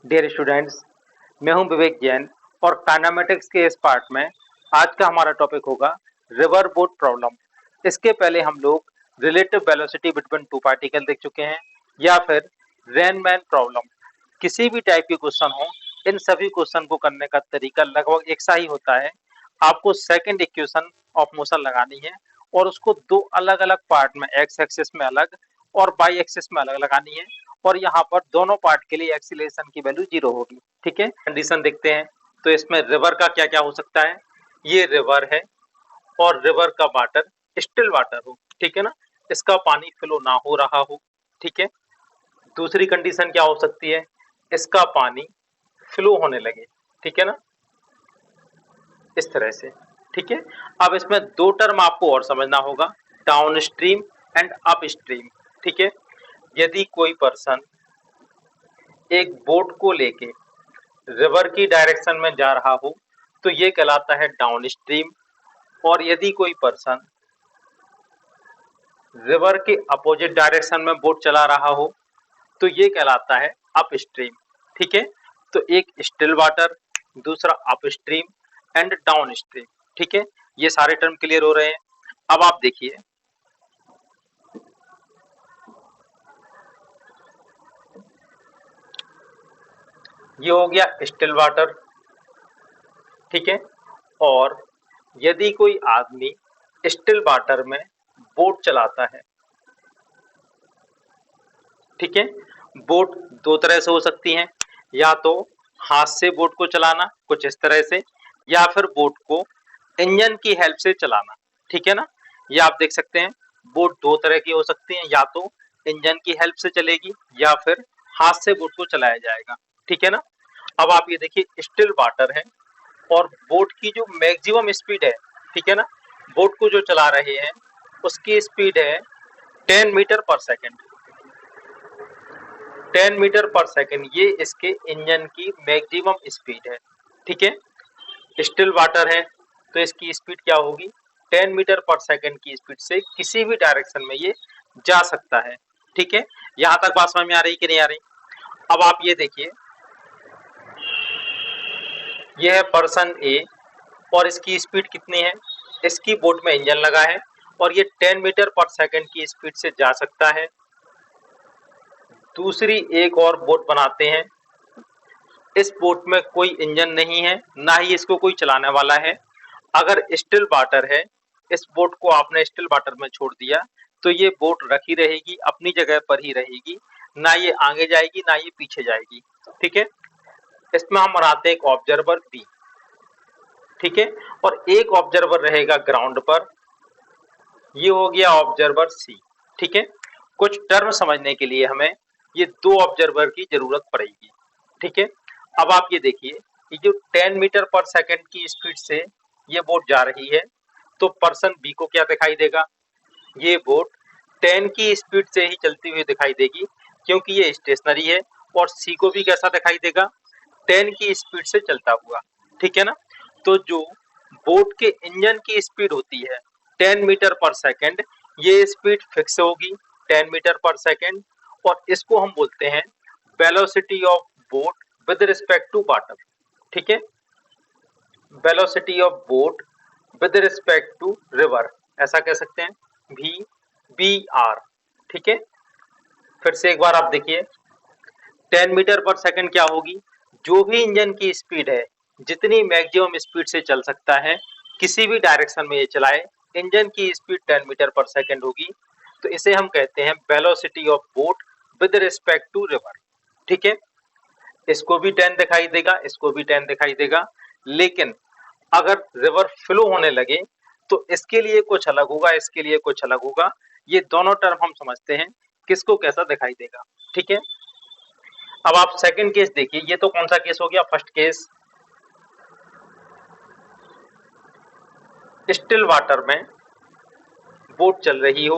Dear students, मैं हूं विवेक जैन और काइनेमेटिक्स के इस पार्ट में आज का हमारा टॉपिक होगा रिवर बोट प्रॉब्लम। इसके पहले हम लोग relative velocity between two particle देख चुके हैं या फिर रेनमैन प्रॉब्लम। किसी भी टाइप के क्वेश्चन हो, इन सभी क्वेश्चन को करने का तरीका लगभग एक सा ही होता है। आपको सेकंड इक्वेशन ऑफ मोशन लगानी है और उसको दो अलग अलग पार्ट में एक्स एक्सिस में अलग और वाई एक्सिस में अलग लगानी है और यहाँ पर दोनों पार्ट के लिए एक्सीलरेशन की वैल्यू 0 होगी। ठीक है, कंडीशन देखते हैं। तो इसमें रिवर का क्या क्या हो सकता है। ये रिवर है और रिवर का वाटर स्टिल वाटर हो, ठीक है ना, इसका पानी फ्लो ना हो रहा हो। ठीक है, दूसरी कंडीशन क्या हो सकती है, इसका पानी फ्लो होने लगे। ठीक है ना, इस तरह से। ठीक है, अब इसमें दो टर्म आपको और समझना होगा, down stream and up stream. ठीक है, यदि कोई पर्सन एक बोट को लेके रिवर की डायरेक्शन में जा रहा हो तो ये कहलाता है डाउन स्ट्रीम, और यदि कोई पर्सन रिवर के अपोजिट डायरेक्शन में बोट चला रहा हो तो ये कहलाता है अप स्ट्रीम। ठीक है, तो एक स्टिल वाटर, दूसरा up stream and down stream. ठीक है, ये सारे टर्म क्लियर हो रहे हैं। अब आप देखिए, ये हो गया स्टिल वाटर। ठीक है, और यदि कोई आदमी स्टिल वाटर में बोट चलाता है, ठीक है, बोट दो तरह से हो सकती हैं, या तो हाथ से बोट को चलाना कुछ इस तरह से, या फिर बोट को इंजन की हेल्प से चलाना। ठीक है ना, ये आप देख सकते हैं, बोट दो तरह की हो सकती हैं, या तो इंजन की हेल्प से चलेगी या फिर हाथ से बोट को चलाया जाएगा। ठीक है ना, अब आप ये देखिए, स्टिल वाटर है और बोट की जो मैक्सिमम स्पीड है, ठीक है ना, बोट को जो चला रहे हैं उसकी स्पीड है 10 metre per second. 10 metre per second ये इसके इंजन की मैक्सिमम स्पीड है। ठीक है, स्टिल वाटर है तो इसकी स्पीड क्या होगी, 10 मीटर पर सेकेंड की स्पीड से किसी भी डायरेक्शन में ये जा सकता है। ठीक है, यहां तक बात समझ में आ रही कि नहीं आ रही। अब आप ये देखिए, यह है पर्सन ए और इसकी स्पीड कितनी है, इसकी बोट में इंजन लगा है और ये 10 मीटर पर सेकेंड की स्पीड से जा सकता है। दूसरी एक और बोट बनाते हैं, इस बोट में कोई इंजन नहीं है, ना ही इसको कोई चलाने वाला है। अगर स्टिल वाटर है, इस बोट को आपने स्टिल वाटर में छोड़ दिया तो ये बोट रखी रहेगी, अपनी जगह पर ही रहेगी, ना ये आगे जाएगी ना ये पीछे जाएगी। ठीक है, इसमें हम बनाते हैं एक ऑब्जर्वर बी। ठीक है, और एक ऑब्जर्वर रहेगा ग्राउंड पर, ये हो गया ऑब्जर्वर सी। ठीक है, कुछ टर्म समझने के लिए हमें ये दो ऑब्जर्वर की जरूरत पड़ेगी। ठीक है, अब आप ये देखिए, ये जो 10 मीटर पर सेकंड की स्पीड से ये बोट जा रही है तो पर्सन बी को क्या दिखाई देगा, ये बोट 10 की स्पीड से ही चलती हुई दिखाई देगी क्योंकि ये स्टेशनरी है, और सी को भी कैसा दिखाई देगा, 10 की स्पीड से चलता हुआ। ठीक है ना, तो जो बोट के इंजन की स्पीड होती है 10 मीटर पर सेकंड, ये स्पीड फिक्स होगी 10 मीटर पर सेकंड, और इसको हम बोलते हैं velocity of boat with respect to water. ठीक है, velocity of boat with respect to river, ऐसा कह सकते हैं, वी बी आर। ठीक है, फिर से एक बार आप देखिए, 10 मीटर पर सेकंड क्या होगी, जो भी इंजन की स्पीड है, जितनी मैक्सिमम स्पीड से चल सकता है किसी भी डायरेक्शन में ये चलाए, इंजन की स्पीड 10 मीटर पर सेकंड होगी, तो इसे हम कहते हैं velocity of boat with respect to river. ठीक है, इसको भी 10 दिखाई देगा, इसको भी 10 दिखाई देगा, लेकिन अगर रिवर फ्लो होने लगे तो इसके लिए कुछ अलग होगा, इसके लिए कुछ अलग होगा। ये दोनों टर्म हम समझते हैं किसको कैसा दिखाई देगा। ठीक है, अब आप सेकंड केस देखिए, ये तो कौन सा केस हो गया, फर्स्ट केस, स्टिल वाटर में बोट चल रही हो,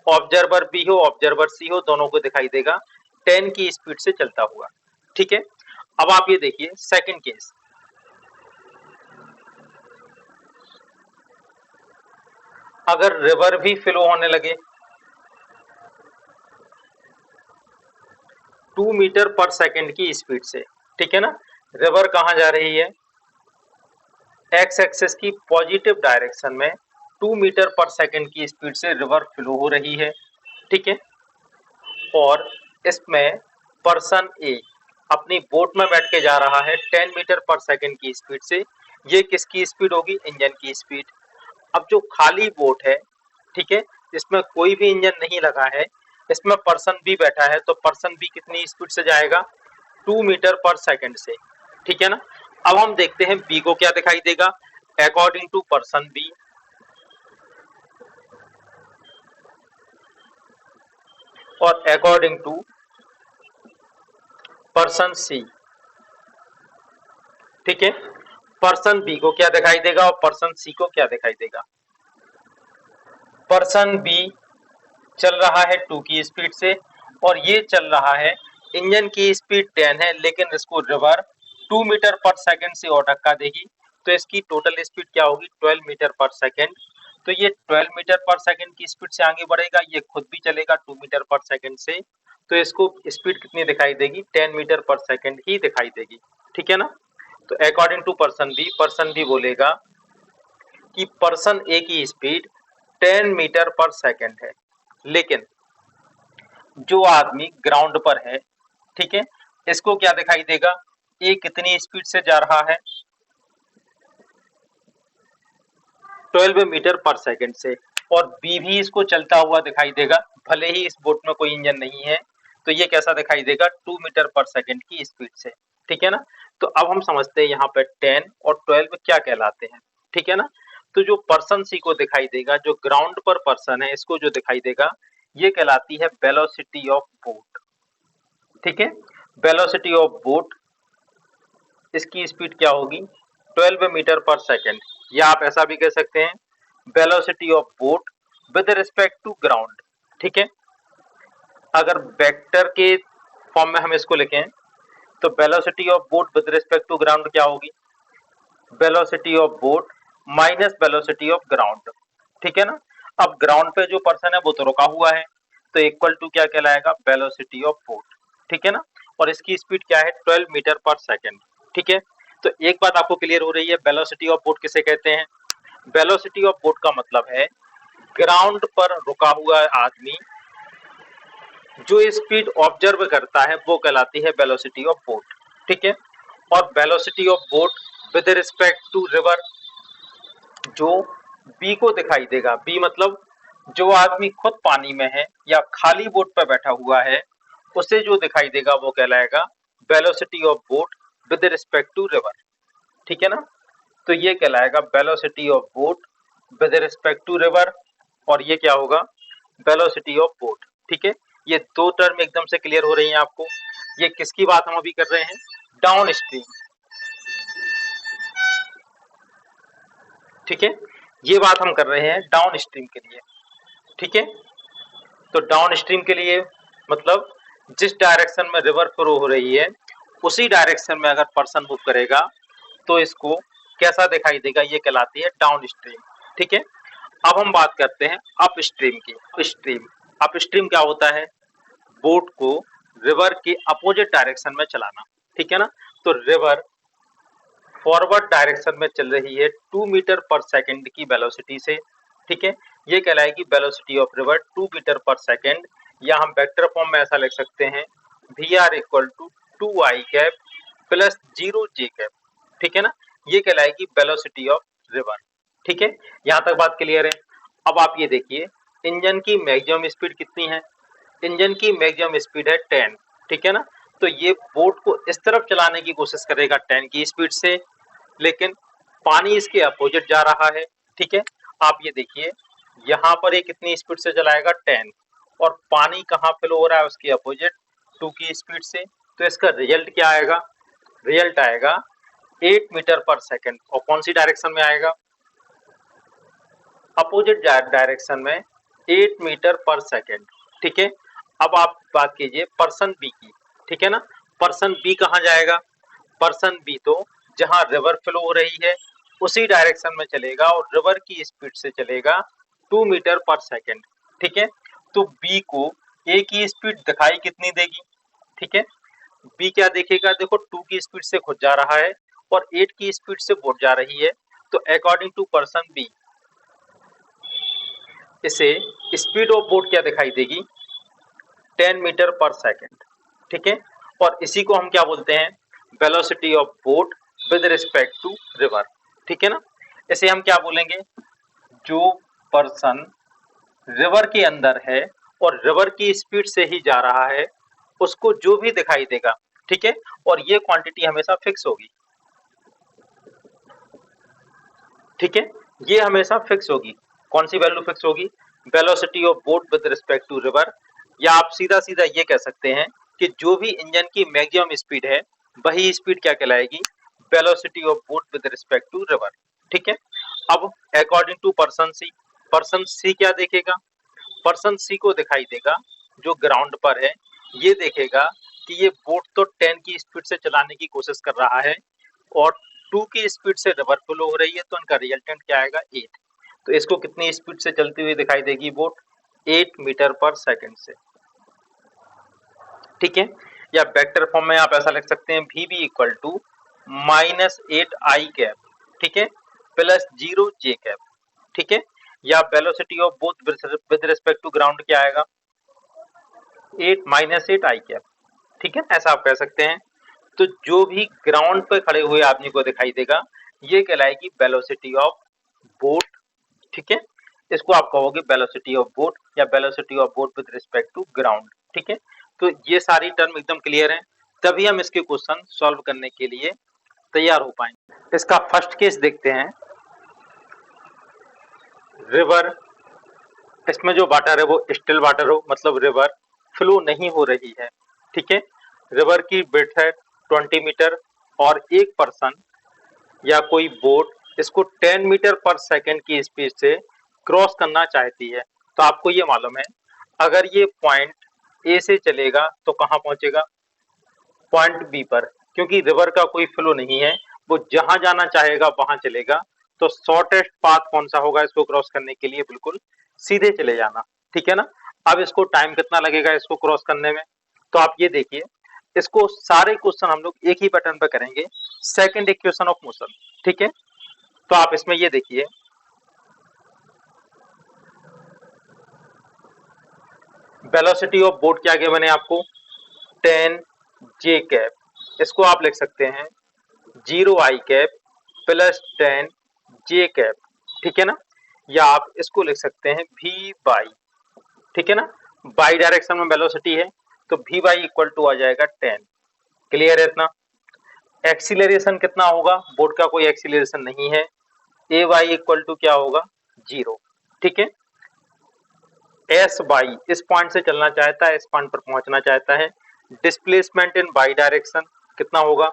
ऑब्जर्वर बी हो ऑब्जर्वर सी हो, दोनों को दिखाई देगा 10 की स्पीड से चलता हुआ। ठीक है, अब आप ये देखिए सेकंड केस, अगर रिवर भी फ्लो होने लगे 2 मीटर पर सेकंड की स्पीड से, ठीक है ना। रिवर कहाँ जा रही है, एक्स एक्सिस की पॉजिटिव डायरेक्शन में 2 मीटर पर सेकंड की स्पीड से रिवर फ्लो हो रही है। ठीक है, और इसमें पर्सन ए अपनी बोट में बैठ के जा रहा है 10 मीटर पर सेकंड की स्पीड से। ये किसकी स्पीड होगी, इंजन की स्पीड। अब जो खाली बोट है, ठीक है, इसमें कोई भी इंजन नहीं लगा है, इसमें पर्सन बी बैठा है, तो पर्सन बी कितनी स्पीड से जाएगा, 2 मीटर पर सेकंड से। ठीक है ना। अब हम देखते हैं बी को क्या दिखाई देगा, अकॉर्डिंग टू पर्सन बी और अकॉर्डिंग टू पर्सन सी। ठीक है, पर्सन बी को क्या दिखाई देगा और पर्सन सी को क्या दिखाई देगा। पर्सन बी चल रहा है 2 की स्पीड से और ये चल रहा है, इंजन की स्पीड 10 है लेकिन इसको रिवर 2 मीटर पर सेकंड से और धक्का देगी, तो इसकी टोटल स्पीड क्या होगी, 12 मीटर पर सेकंड। तो ये 12 मीटर पर सेकंड की स्पीड से आगे बढ़ेगा, ये खुद भी चलेगा 2 मीटर पर सेकंड से, तो इसको स्पीड कितनी दिखाई देगी, 10 मीटर पर सेकंड ही दिखाई देगी। ठीक है ना। तो अकॉर्डिंग टू पर्सन बी बोलेगा कि पर्सन ए की स्पीड 10 मीटर पर सेकंड है, लेकिन जो आदमी ग्राउंड पर है, ठीक है, इसको क्या दिखाई देगा, ए कितनी स्पीड से जा रहा है, 12 मीटर पर सेकंड से, और बी भी इसको चलता हुआ दिखाई देगा, भले ही इस बोट में कोई इंजन नहीं है, तो ये कैसा दिखाई देगा, 2 मीटर पर सेकंड की स्पीड से। ठीक है ना। तो अब हम समझते हैं यहाँ पे 10 और 12 क्या कहलाते हैं। ठीक है ना। तो जो पर्सन सी को दिखाई देगा, जो ग्राउंड पर पर्सन है, इसको जो दिखाई देगा, ये कहलाती है वेलोसिटी ऑफ बोट। ठीक है, वेलोसिटी ऑफ बोट, इसकी स्पीड क्या होगी, 12 मीटर पर सेकंड, या आप ऐसा भी कह सकते हैं velocity of boat with respect to ground. ठीक है, अगर वेक्टर के फॉर्म में हम इसको लिखें तो velocity of boat with respect to ground क्या होगी, velocity of boat minus velocity of ground. ठीक है ना। अब ग्राउंड पे जो पर्सन है वो तो रुका हुआ है, तो इक्वल टू क्या कहलाएगा, वेलोसिटी ऑफ बोट। ठीक है ना। और इसकी स्पीड क्या है, 12 मीटर पर सेकंड। ठीक है, तो एक बात आपको क्लियर हो रही है, वेलोसिटी ऑफ बोट किसे कहते हैं, वेलोसिटी ऑफ बोट का मतलब है ग्राउंड पर रुका हुआ आदमी जो स्पीड ऑब्जर्व करता है वो कहलाती है वेलोसिटी ऑफ बोट। ठीक है, और velocity of boat with respect to river जो बी को दिखाई देगा, बी मतलब जो आदमी खुद पानी में है या खाली बोट पर बैठा हुआ है, उसे जो दिखाई देगा वो कहलाएगा velocity of boat with respect to river. ठीक है ना। तो ये कहलाएगा velocity of boat with respect to river, और ये क्या होगा, वेलोसिटी ऑफ बोट। ठीक है, ये दो टर्म एकदम से क्लियर हो रही हैं आपको। ये किसकी बात हम अभी कर रहे हैं, डाउन स्ट्रीम। ठीक है, ये बात हम कर रहे हैं डाउन स्ट्रीम के लिए। ठीक है, तो डाउन स्ट्रीम के लिए मतलब जिस डायरेक्शन में रिवर फ्लो हो रही है उसी डायरेक्शन में अगर पर्सन मूव करेगा तो इसको कैसा दिखाई देगा, ये कहलाती है डाउन स्ट्रीम। ठीक है, अब हम बात करते हैं अप स्ट्रीम की। अप स्ट्रीम क्या होता है, बोट को रिवर के अपोजिट डायरेक्शन में चलाना। ठीक है ना। तो रिवर फॉरवर्ड डायरेक्शन में चल रही है 2 मीटर पर सेकंड की वेलोसिटी से। ठीक है, ये कहलाएगी velocity of river 2 metre per second, या हम वेक्टर फॉर्म में ऐसा लिख सकते हैं V R equal to 2 I cap plus 0 J cap. ठीक है ना, ये कहलाएगी वेलोसिटी ऑफ रिवर। ठीक है, यहाँ तक बात क्लियर है। अब आप ये देखिए, इंजन की मैक्सिमम स्पीड कितनी है, इंजन की मैक्सिमम स्पीड है 10। ठीक है ना। तो ये बोट को इस तरफ चलाने की कोशिश करेगा 10 की स्पीड से, लेकिन पानी इसके अपोजिट जा रहा है। ठीक है, आप ये देखिए, यहाँ पर ये कितनी स्पीड से चलाएगा 10, और पानी कहाँ फ्लो हो रहा है उसके अपोजिट 2 की स्पीड से, तो इसका रिजल्ट क्या आएगा, रिजल्ट आएगा 8 मीटर पर सेकंड, और कौन सी डायरेक्शन में आएगा, अपोजिट डायरेक्शन में 8 मीटर पर सेकंड। ठीक है, अब आप बात कीजिए पर्सन बी की। ठीक है ना, पर्सन बी कहाँ जाएगा, पर्सन बी तो जहां रिवर फ्लो हो रही है उसी डायरेक्शन में चलेगा और रिवर की स्पीड से चलेगा 2 मीटर पर सेकंड। ठीक है, तो बी को ए की स्पीड दिखाई कितनी देगी, ठीक है, बी क्या देखेगा, देखो 2 की स्पीड से खुद जा रहा है और 8 की स्पीड से बोट जा रही है, तो अकॉर्डिंग टू पर्सन बी इसे स्पीड ऑफ बोट क्या दिखाई देगी, 10 मीटर पर सेकेंड। ठीक है, और इसी को हम क्या बोलते हैं, velocity of boat with respect to river. ठीक है ना, इसे हम क्या बोलेंगे, जो पर्सन रिवर के अंदर है और रिवर की स्पीड से ही जा रहा है उसको जो भी दिखाई देगा। ठीक है, और ये क्वांटिटी हमेशा फिक्स होगी। ठीक है, ये हमेशा फिक्स होगी। कौन सी वैल्यू फिक्स होगी, velocity of boat with respect to river, या आप सीधा सीधा ये कह सकते हैं कि जो भी इंजन की मैक्सिमम स्पीड है वही स्पीड क्या कहलाएगी, velocity of boat with respect to river. ठीक है, अब अकॉर्डिंग टू पर्सन सी क्या देखेगा, पर्सन सी को दिखाई देगा जो ग्राउंड पर है, ये देखेगा कि ये बोट तो 10 की स्पीड से चलाने की कोशिश कर रहा है और 2 की स्पीड से रिवर फ्लो हो रही है, तो उनका रिजल्टेंट क्या आएगा, 8। तो इसको कितनी स्पीड से चलती हुई दिखाई देगी बोट, 8 मीटर पर सेकंड से। ठीक है, या वेक्टर फॉर्म में आप ऐसा लिख सकते हैं, V B equal to -8 I cap, ठीक है, प्लस 0 जे कैप। ठीक है, या velocity of boat with respect to ground क्या आएगा, 8 आई कैप। ठीक है, ऐसा आप कह सकते हैं। तो जो भी ग्राउंड पे खड़े हुए आदमी को दिखाई देगा ये कहलाएगी वेलोसिटी ऑफ बोट। ठीक है, इसको आप कहोगे वेलोसिटी ऑफ बोट या velocity of boat with respect to ground. ठीक है, तो ये सारी टर्म एकदम क्लियर हैं, तभी हम इसके क्वेश्चन सॉल्व करने के लिए तैयार हो पाएंगे। इसका फर्स्ट केस देखते हैं, रिवर, इसमें जो वाटर है वो स्टिल वाटर हो, मतलब रिवर फ्लो नहीं हो रही है। ठीक है, रिवर की विड्थ है 20 मीटर और एक पर्सन या कोई बोट इसको 10 मीटर पर सेकंड की स्पीड से क्रॉस करना चाहती है। तो आपको ये मालूम है अगर ये पॉइंट ए से चलेगा तो कहाँ पहुंचेगा, पॉइंट बी पर, क्योंकि रिवर का कोई फ्लो नहीं है, वो जहां जाना चाहेगा वहां चलेगा। तो शॉर्टेस्ट पाथ कौन सा होगा इसको क्रॉस करने के लिए, बिल्कुल सीधे चले जाना। ठीक है ना, अब इसको टाइम कितना लगेगा इसको क्रॉस करने में, तो आप ये देखिए, इसको सारे क्वेश्चन हम लोग एक ही पैटर्न पे करेंगे, सेकंड इक्वेशन ऑफ मोशन। ठीक है, तो आप इसमें ये देखिए, वेलोसिटी ऑफ बोट क्या किया मैंने आपको, 10 जे कैप, इसको आप लिख सकते हैं 0 आई कैप प्लस 10 जे कैप। ठीक है ना, या आप इसको लिख सकते हैं वी बाई, ठीक है ना, बाई डायरेक्शन में वेलोसिटी है तो वी बाई इक्वल टू आ जाएगा 10। क्लियर है इतना। एक्सीलरेशन कितना होगा, बोट का कोई एक्सीलरेशन नहीं है, ए वाई इक्वल टू क्या होगा, 0। ठीक है, एस वाई इस पॉइंट से चलना चाहता है, इस पॉइंट पर पहुंचना चाहता है, डिस्प्लेसमेंट इन वाई डायरेक्शन कितना होगा,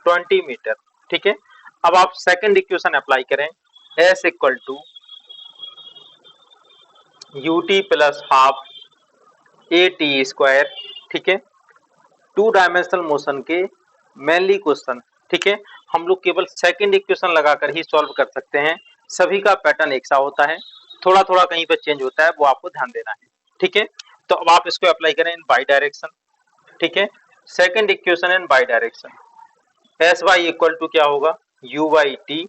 20 मीटर। ठीक है, अब आप सेकंड इक्वेशन अप्लाई करें, S equal to U T plus half A T square. ठीक है, 2 डायमेंशनल मोशन के मेनली क्वेश्चन, ठीक है, हम लोग केवल सेकंड इक्वेशन लगाकर ही सॉल्व कर सकते हैं, सभी का पैटर्न एक सा होता है, थोड़ा थोड़ा कहीं पर चेंज होता है, वो आपको ध्यान देना है। ठीक है, तो अब आप इसको अप्लाई करें इन बाई डायरेक्शन। ठीक है, second equation in Y direction, S Y equal to क्या होगा, U Y T,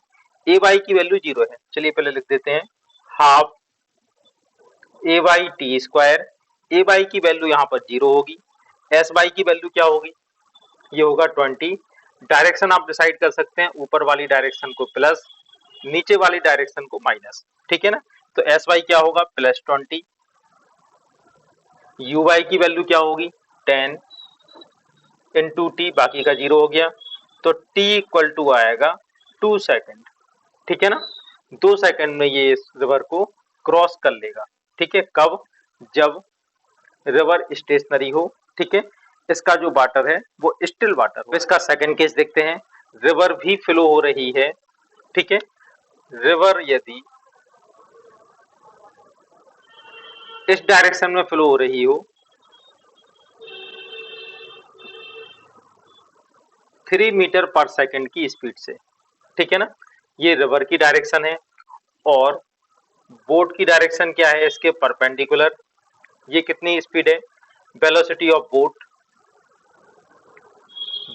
A Y की वैल्यू 0 है, चलिए पहले लिख देते हैं half A Y T square, A Y की वैल्यू यहाँ पर 0 होगी, एस वाई की वैल्यू क्या होगी, ये होगा 20। डायरेक्शन आप डिसाइड कर सकते हैं, ऊपर वाली डायरेक्शन को प्लस, नीचे वाली डायरेक्शन को माइनस। ठीक है ना, तो एस वाई क्या होगा, प्लस 20, यू वाई की वैल्यू क्या होगी 10 इंटू टी, बाकी का 0 हो गया, तो टी इक्वल टू आएगा 2 सेकेंड। ठीक है ना, 2 सेकेंड में ये इस रिवर को क्रॉस कर लेगा। ठीक है, कब, जब रिवर स्टेशनरी हो। ठीक है, इसका जो वाटर है वो स्टिल वाटर हो। इसका सेकंड केस देखते हैं, रिवर भी फ्लो हो रही है। ठीक है, रिवर यदि इस डायरेक्शन में फ्लो हो रही हो, 3 मीटर पर सेकंड की स्पीड से। ठीक है ना, ये रिवर की डायरेक्शन है और बोट की डायरेक्शन क्या है, इसके परपेंडिकुलर। ये कितनी स्पीड है, velocity of boat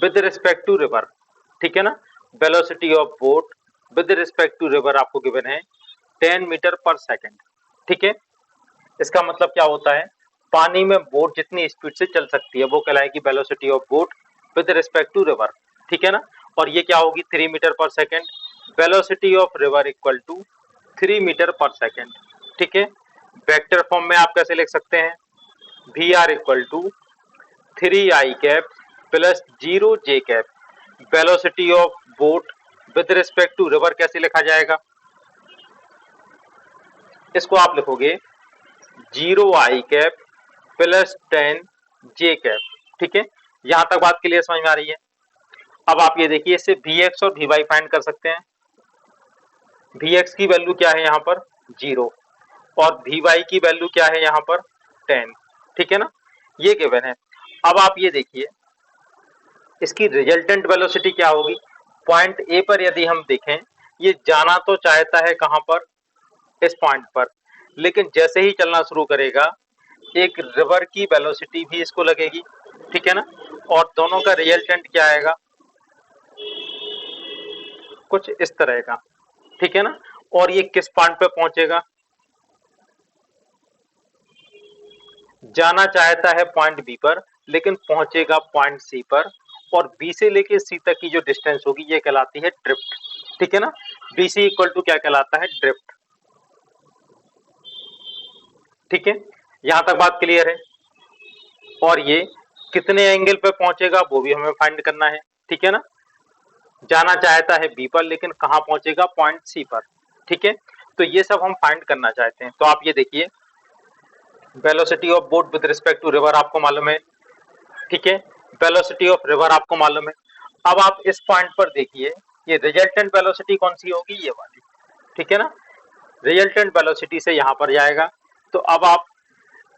with respect to river, ठीक है ना। Velocity of boat with respect to river आपको गिवन है 10 मीटर पर सेकेंड, ठीक है। इसका मतलब क्या होता है, पानी में बोट जितनी स्पीड से चल सकती है वो कहलाएगी velocity of boat with respect to river, ठीक है ना। और ये क्या होगी 3 metre per second, velocity of river equal to 3 metre per second, ठीक है। वेक्टर फॉर्म में आप कैसे लिख सकते हैं, V R equal to 3 i cap plus 0 j cap, velocity of boat with respect to river कैसे लिखा जाएगा, इसको आप लिखोगे 0 i cap plus 10 j cap, ठीक है। यहां तक बात क्लियर समझ में आ रही है। अब आप ये देखिए, इससे Vx और Vy फाइंड कर सकते हैं। Vx की वैल्यू क्या है यहाँ पर 0 और Vy की वैल्यू क्या है यहाँ पर 10, ठीक है ना, ये गिवन है। अब आप ये देखिए, इसकी रिजल्टेंट वेलोसिटी क्या होगी, पॉइंट ए पर यदि हम देखें, ये जाना तो चाहता है कहां पर, इस पॉइंट पर, लेकिन जैसे ही चलना शुरू करेगा एक रिवर की वेलोसिटी भी इसको लगेगी, ठीक है ना। और दोनों का रिजल्टेंट क्या आएगा, कुछ इस तरह का, ठीक है ना। और ये किस पॉइंट पे पहुंचेगा, जाना चाहता है पॉइंट बी पर लेकिन पहुंचेगा पॉइंट सी पर, और बी से लेके सी तक की जो डिस्टेंस होगी ये कहलाती है ड्रिफ्ट, ठीक है ना। बी सी इक्वल टू क्या कहलाता है, ड्रिफ्ट, ठीक है। यहां तक बात क्लियर है। और ये कितने एंगल पे पहुंचेगा वो भी हमें फाइंड करना है, ठीक है ना। जाना चाहता है बी पर लेकिन कहां पहुंचेगा, पॉइंट सी पर, ठीक है। तो ये सब हम फाइंड करना चाहते हैं। तो आप ये देखिए, velocity of boat with respect to river आपको मालूम है, ठीक है। वेलोसिटी ऑफ रिवर आपको मालूम है। अब आप इस पॉइंट पर देखिए, ये रिजल्टेंट वेलोसिटी कौन सी होगी, ये वाली, ठीक है ना। रिजल्टेंट वेलोसिटी से यहां पर जाएगा। तो अब आप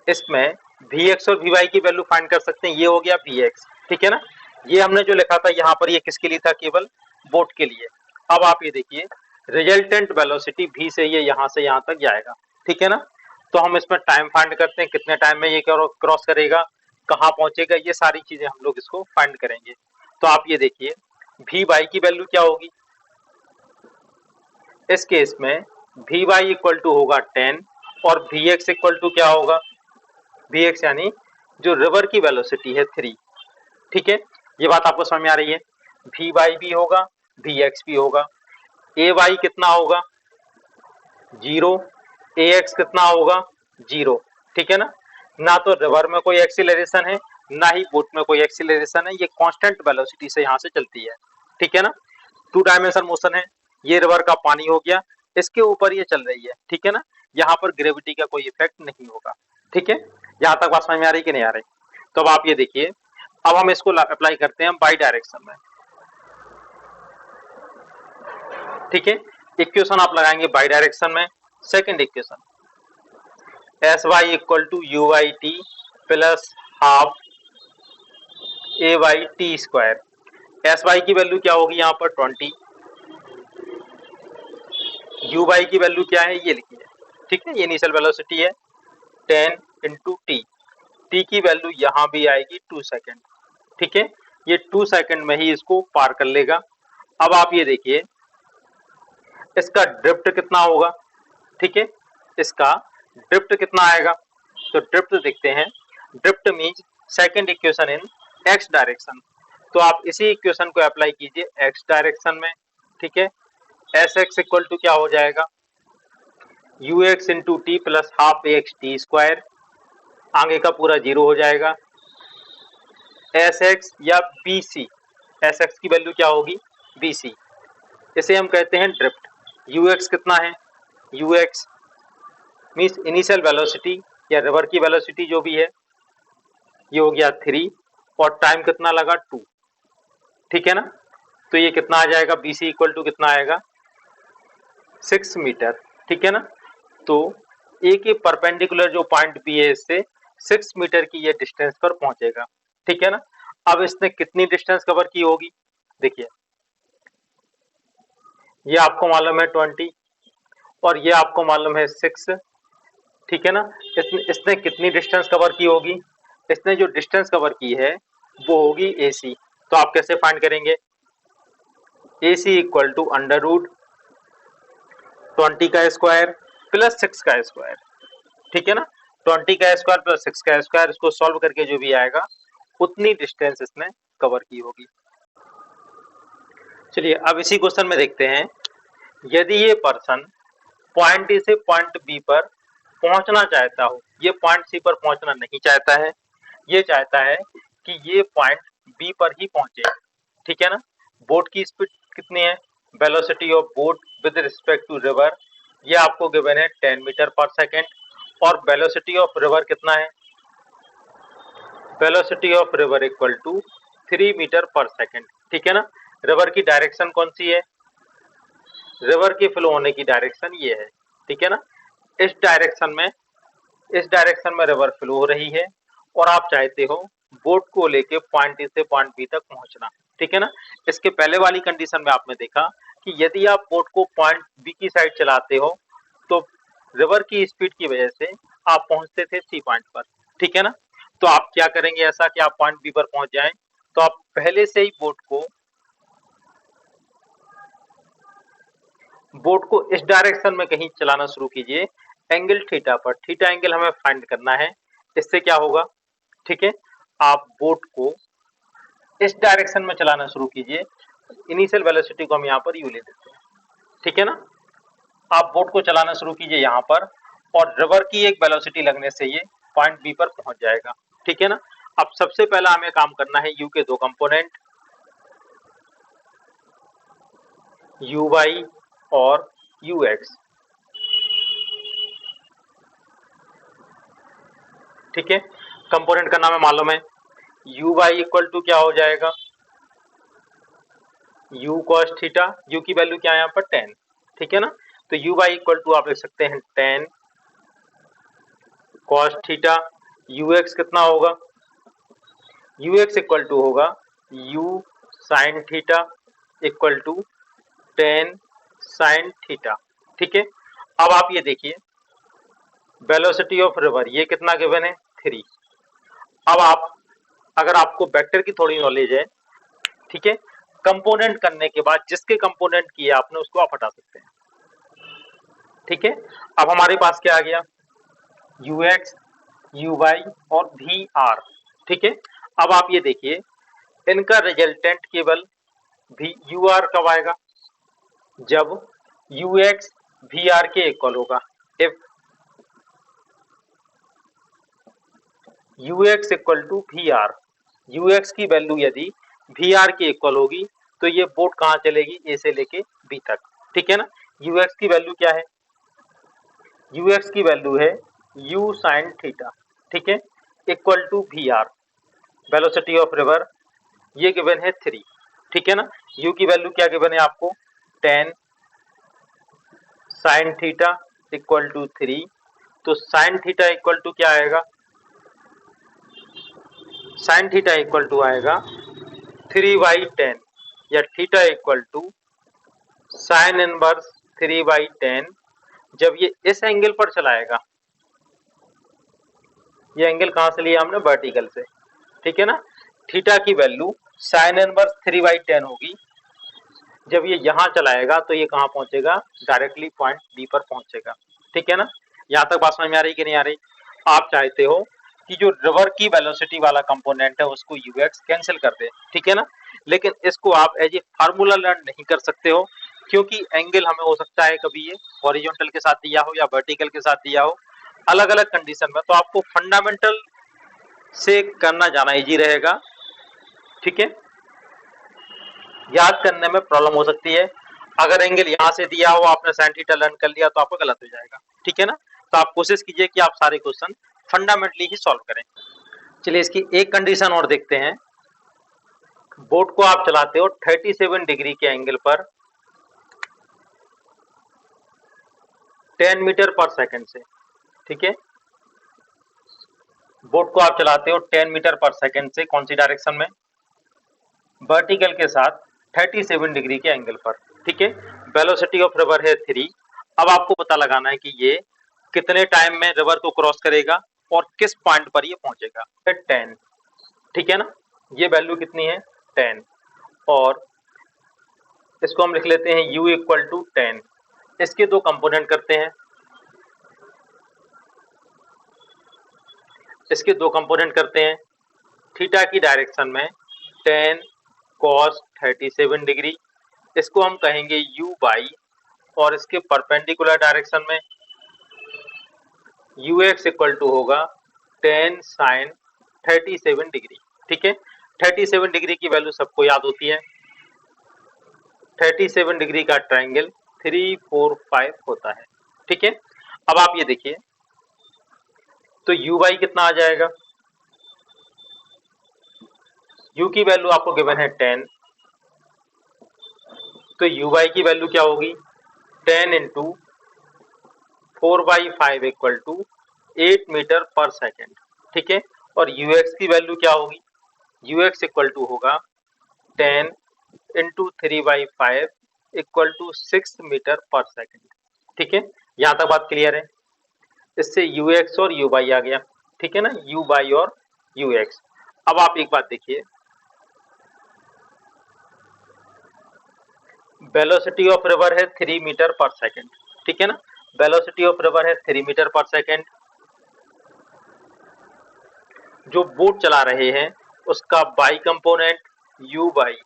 इसमें Vx और Vy की वैल्यू फाइंड कर सकते हैं। ये हो गया Vx, ठीक है ना। ये हमने जो लिखा था यहाँ पर, ये किसके लिए था, केवल बोट के लिए। अब आप ये देखिए, रिजल्टेंट वेलोसिटी V से ये यहाँ से यहाँ तक जाएगा, ठीक है ना। तो हम इसमें टाइम फाइंड करते हैं, कितने टाइम में ये क्रॉस करेगा, कहाँ पहुंचेगा, ये सारी चीजें हम लोग इसको फाइंड करेंगे। तो आप ये देखिए, Vy की वैल्यू क्या होगी, इस केस में Vy इक्वल टू होगा 10 और Vx इक्वल टू क्या होगा, Vx यानी जो रिवर की वेलोसिटी है 3, ठीक है। ये बात आपको समझ में आ रही है। Vy भी होगा, Vx भी होगा। Ay कितना होगा 0, Ax कितना होगा 0, ठीक है ना। ना तो रिवर में कोई एक्सीलरेशन है, ना ही बोट में कोई एक्सीलरेशन है, ये कांस्टेंट वेलोसिटी से यहाँ से चलती है, ठीक है ना। 2 डायमेंशन मोशन है, ये रिवर का पानी हो गया, इसके ऊपर ये चल रही है, ठीक है ना। यहाँ पर ग्रेविटी का कोई इफेक्ट नहीं होगा, ठीक है। यहाँ तक बात समझ में आ रही कि नहीं आ रही। तो अब आप ये देखिए, अब हम इसको अप्लाई करते हैं बाई डायरेक्शन में, ठीक है। इक्वेशन आप लगाएंगे बाई डायरेक्शन में। Second equation, S Y equal to U Y T plus half A Y T square. S Y की वैल्यू क्या होगी यहाँ पर 20, यू वाई की वैल्यू क्या है ये लिखिए, ठीक है। ये इनिशियल वेलोसिटी है 10 इंटू टी, टी की वैल्यू यहाँ भी आएगी 2 सेकेंड, ठीक है। ये 2 सेकेंड में ही इसको पार कर लेगा। अब आप ये देखिए, इसका ड्रिफ्ट कितना होगा, ठीक है। इसका ड्रिफ्ट कितना आएगा, तो ड्रिफ्ट देखते हैं। ड्रिफ्ट मींस सेकंड इक्वेशन इन एक्स डायरेक्शन। तो आप इसी इक्वेशन को अप्लाई कीजिए एक्स डायरेक्शन में, ठीक है। एस एक्स इक्वल टू क्या हो जाएगा, you X into T plus half x T square, आगे का पूरा 0 हो जाएगा। एस एक्स या बी सी, एस एक्स की वैल्यू क्या होगी बी सी, इसे हम कहते हैं ड्रिफ्ट। यू एक्स कितना है, U x means initial velocity या रिवर की वेलोसिटी जो भी है, ये हो गया 3 और टाइम कितना लगा 2, ठीक है ना। तो ये कितना आ जाएगा, बी सी इक्वल टू कितना आएगा 6 मीटर, ठीक है ना। तो ए के परपेंडिकुलर जो पॉइंट बी है इससे 6 मीटर की ये डिस्टेंस पर पहुंचेगा, ठीक है ना। अब इसने कितनी डिस्टेंस कवर की होगी, देखिए ये आपको मालूम है 20 और ये आपको मालूम है 6, ठीक है ना। इसने कितनी डिस्टेंस कवर की होगी, इसने जो डिस्टेंस कवर की है वो होगी AC, तो आप कैसे फाइंड करेंगे? AC equal to under root 20 का स्क्वायर प्लस 6 का स्क्वायर, ठीक है ना। 20 का स्क्वायर प्लस 6 का स्क्वायर, इसको सॉल्व करके जो भी आएगा उतनी डिस्टेंस इसने कवर की होगी। चलिए अब इसी क्वेश्चन में देखते हैं, यदि ये पर्सन पॉइंट ए से पॉइंट बी पर पहुंचना चाहता हो, ये पॉइंट सी पर पहुंचना नहीं चाहता है, ये चाहता है कि ये पॉइंट बी पर ही पहुंचे, ठीक है ना। बोट की स्पीड कितनी है? Velocity of boat with respect to river, ये आपको गिवन है 10 मीटर पर सेकेंड, और वेलोसिटी ऑफ रिवर कितना है? Velocity of river equal to 3 metre per second, ठीक है ना। रिवर की डायरेक्शन कौन सी है? रिवर की फ्लो होने की डायरेक्शन ये है, ठीक है ना। इस डायरेक्शन में रिवर फ्लो हो रही है और आप चाहते हो बोट को लेके पॉइंट ए से पॉइंट बी तक पहुंचना, ठीक है ना। इसके पहले वाली कंडीशन में आपने देखा कि यदि आप बोट को पॉइंट बी की साइड चलाते हो तो रिवर की स्पीड की वजह से आप पहुंचते थे सी पॉइंट पर, ठीक है ना। तो आप क्या करेंगे ऐसा कि आप पॉइंट बी पर पहुंच जाएं, तो आप पहले से ही बोट को इस डायरेक्शन में कहीं चलाना शुरू कीजिए, एंगल थीटा पर। थीटा एंगल हमें फाइंड करना है, इससे क्या होगा, ठीक है। आप बोट को इस डायरेक्शन में चलाना शुरू कीजिए, इनिशियल वेलोसिटी को हम यहाँ पर यू ले देते हैं, ठीक है ना। आप बोट को चलाना शुरू कीजिए यहाँ पर, और रिवर की एक वेलोसिटी लगने से ये पॉइंट बी पर पहुंच जाएगा, ठीक है ना। अब सबसे पहला हमें काम करना है यू के दो कंपोनेंट, यू वाई और यू एक्स, ठीक है। कंपोनेंट का नाम है मालूम है, यू वाई इक्वल टू क्या हो जाएगा, यू कॉस थीटा, यू की वैल्यू क्या है यहाँ पर 10, ठीक है ना। तो यू वाई इक्वल टू आप लिख सकते हैं 10 कॉस थीटा, यू एक्स कितना होगा, यू एक्स इक्वल टू होगा U sine theta equal to 10 sine theta, ठीक है। अब आप ये देखिए वेलोसिटी ऑफ रिवर ये कितना गिवन है 3। अब आप अगर आपको वेक्टर की थोड़ी नॉलेज है, ठीक है, कंपोनेंट करने के बाद जिसके कंपोनेंट किए आपने उसको आप हटा सकते हैं, ठीक है। अब हमारे पास क्या आ गया, यू एक्स यू वाई और वी आर, ठीक है। अब आप ये देखिए इनका रिजल्टेंट केवल वी यू आर कब आएगा, जब यू एक्स वी आर के इक्वल होगा। If U X equal to V R, U X की वैल्यू यदि वी आर के इक्वल होगी तो ये बोट कहाँ चलेगी, ए से लेके बी तक, ठीक है ना। यू एक्स की वैल्यू क्या है, यू एक्स की वैल्यू है यू साइन थीटा, ठीक है, equal to V R, velocity of river ये गिवन है 3, ठीक है ना। यू की वैल्यू क्या गिवन है आपको 10 साइन थीटा इक्वल टू 3, तो साइन थीटा इक्वल टू क्या आएगा, साइन थीटा इक्वल टू आएगा 3/10, या theta equal to sine inverse 3/10। जब ये इस एंगल पर चलाएगा, ये एंगल कहां से लिया हमने, वर्टिकल से, ठीक है ना। थीटा की वैल्यू साइन इनवर्स 3/10 होगी, जब ये यहां चलाएगा तो ये कहां पहुंचेगा, डायरेक्टली पॉइंट बी पर पहुंचेगा, ठीक है ना। यहां तक बात समझ में आ रही कि नहीं आ रही? आप चाहते हो कि जो रिवर की वेलोसिटी वाला कंपोनेंट है उसको यू एक्स कैंसिल कर दे, ठीक है ना, लेकिन इसको आप एज ए फार्मूला लर्न नहीं कर सकते हो, क्योंकि एंगल हमें हो सकता है कभी ये हॉरिजॉन्टल के साथ दिया हो या वर्टिकल के साथ दिया हो, अलग अलग कंडीशन में, तो आपको फंडामेंटल से करना जाना इजी रहेगा, ठीक है। याद करने में प्रॉब्लम हो सकती है, अगर एंगल यहाँ से दिया हो आपने साइन थीटा लर्न कर लिया तो आपको गलत हो जाएगा, ठीक है ना। तो आप कोशिश कीजिए कि आप सारे क्वेश्चन फंडामेंटली ही सॉल्व करें। चलिए इसकी एक कंडीशन और देखते हैं, बोट को आप चलाते हो 37 डिग्री के एंगल पर 10 मीटर पर सेकंड से, ठीक है। बोट को आप चलाते हो 10 मीटर पर सेकंड से, कौन सी डायरेक्शन में, वर्टिकल के साथ 37 डिग्री के एंगल पर, ठीक है। वेलोसिटी ऑफ रिवर है 3। अब आपको पता लगाना है कि ये कितने टाइम में रिवर को क्रॉस करेगा और किस पॉइंट पर ये पहुंचेगा, 10, ठीक है ना। ये वैल्यू कितनी है 10 और इसको हम लिख लेते हैं u इक्वल टू 10। इसके दो कंपोनेंट करते हैं, इसके दो कंपोनेंट करते हैं। थीटा की डायरेक्शन में 10 cos 37 डिग्री, इसको हम कहेंगे u बाई, और इसके परपेंडिकुलर डायरेक्शन में ux इक्वल टू होगा 10 sin 37 डिग्री। ठीक है, 37 डिग्री की वैल्यू सबको याद होती है। 37 डिग्री का ट्रायंगल 3 4 5 होता है। ठीक है, अब आप ये देखिए तो u बाई कितना आ जाएगा। u की वैल्यू आपको गिवन है 10, तो u बाई की वैल्यू क्या होगी 10 into 4/5 equal to 8 metre per second. ठीक है, और ux की वैल्यू क्या होगी, ux इक्वल टू होगा 10 into 3/5 equal to 6 metre per second. ठीक है, यहाँ तक बात क्लियर है। इससे ux और u बाई आ गया। ठीक है ना, u बाई और ux। अब आप एक बात देखिए, वेलोसिटी ऑफ रिवर है 3 मीटर पर सेकेंड। ठीक है ना, वेलोसिटी ऑफ रिवर है 3 मीटर पर सेकेंड। जो बोट चला रहे हैं उसका Y component u Y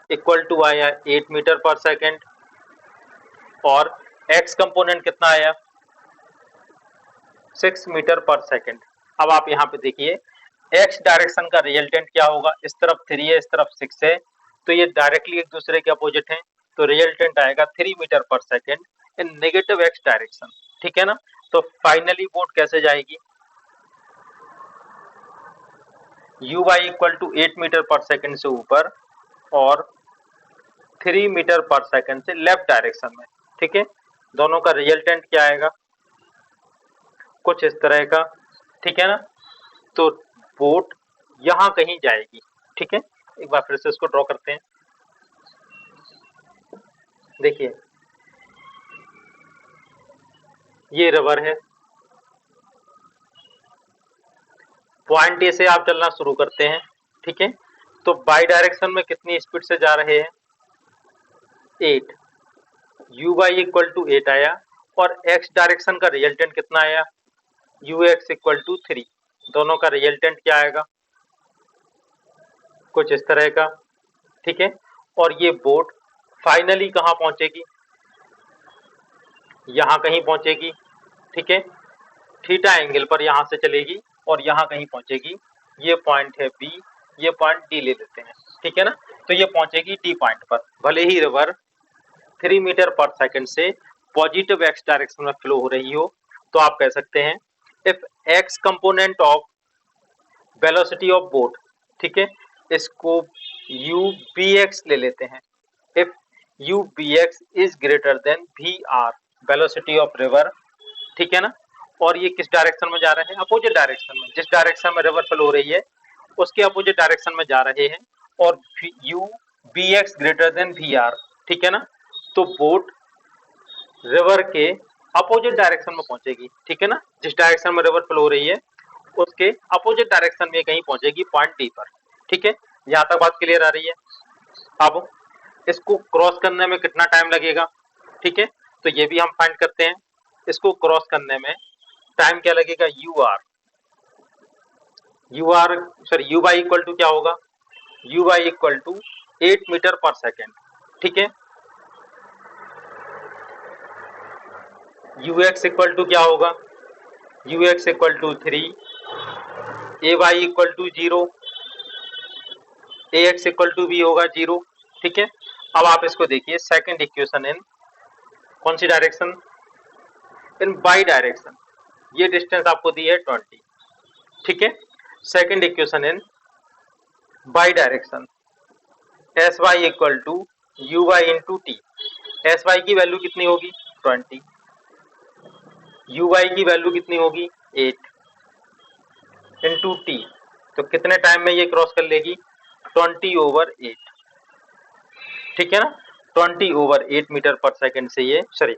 equal to आया 8 मीटर पर सेकेंड, और x कंपोनेंट कितना आया 6 मीटर पर सेकेंड। अब आप यहाँ पे देखिए x डायरेक्शन का रिजल्टेंट क्या होगा, इस तरफ 3 है, इस तरफ 6 है, तो ये डायरेक्टली एक दूसरे के अपोजिट हैं, तो रिजल्टेंट आएगा 3 metre per second in negative x direction. ठीक है ना, तो फाइनली बोट कैसे जाएगी, u Y equal to 8 metre per second से ऊपर और 3 मीटर पर सेकेंड से लेफ्ट डायरेक्शन में। ठीक है, दोनों का रिजल्टेंट क्या आएगा, कुछ इस तरह का। ठीक है ना, तो बोट यहां कहीं जाएगी। ठीक है, एक बार फिर से इसको ड्रॉ करते हैं। देखिए ये रिवर है, पॉइंट ए से आप चलना शुरू करते हैं। ठीक है, तो बाई डायरेक्शन में कितनी स्पीड से जा रहे हैं 8, u बाई इक्वल टू 8 आया, और x डायरेक्शन का रिजल्टेंट कितना आया ux इक्वल टू 3। दोनों का रिजल्टेंट क्या आएगा, कुछ इस तरह का। ठीक है, और ये बोट फाइनली कहां पहुंचेगी, यहां कहीं पहुंचेगी। ठीक है, थीटा एंगल पर यहां से चलेगी और यहां कहीं पहुंचेगी। ये पॉइंट है बी, ये पॉइंट डी ले लेते हैं। ठीक है ना, तो ये पहुंचेगी डी पॉइंट पर। भले ही रिवर 3 मीटर पर सेकेंड से पॉजिटिव एक्स डायरेक्शन में फ्लो हो रही हो, तो आप कह सकते हैं if X component of velocity of boat, ठीक है, इसको u bx ले लेते हैं। If u bx is greater than V R, velocity of river. ठीक है ना, और ये किस डायरेक्शन में जा रहे हैं, अपोजिट डायरेक्शन में। जिस डायरेक्शन में रिवर फ्लो हो रही है उसके अपोजिट डायरेक्शन में जा रहे हैं, और u bx greater than V R. ठीक है ना, तो बोट रिवर के अपोजिट डायरेक्शन में पहुंचेगी। ठीक है ना, जिस डायरेक्शन में रिवर फ्लो हो रही है उसके अपोजिट डायरेक्शन में कहीं पहुंचेगी पॉइंट डी पर। ठीक है, यहाँ तक बात क्लियर आ रही है। अब इसको क्रॉस करने में कितना टाइम लगेगा, ठीक है, तो ये भी हम फाइंड करते हैं। इसको क्रॉस करने में टाइम क्या लगेगा, यू बाई इक्वल टू क्या होगा, U Y equal to 8 metre per second. ठीक है, यू एक्स इक्वल टू क्या होगा, U X equal to 3, A Y equal to 0, A X equal to बी होगा 0। ठीक है, अब आप इसको देखिए सेकंड इक्वेशन इन कौन सी डायरेक्शन, इन बाई डायरेक्शन। ये डिस्टेंस आपको दी है 20। ठीक है, second equation in Y direction, S Y equal to U Y into T. S Y की वैल्यू कितनी होगी 20, यू वाई की वैल्यू कितनी होगी 8 इंटू टी। तो कितने टाइम में ये क्रॉस कर लेगी 20/8। ठीक है ना, 20/8 मीटर पर सेकंड से ये सॉरी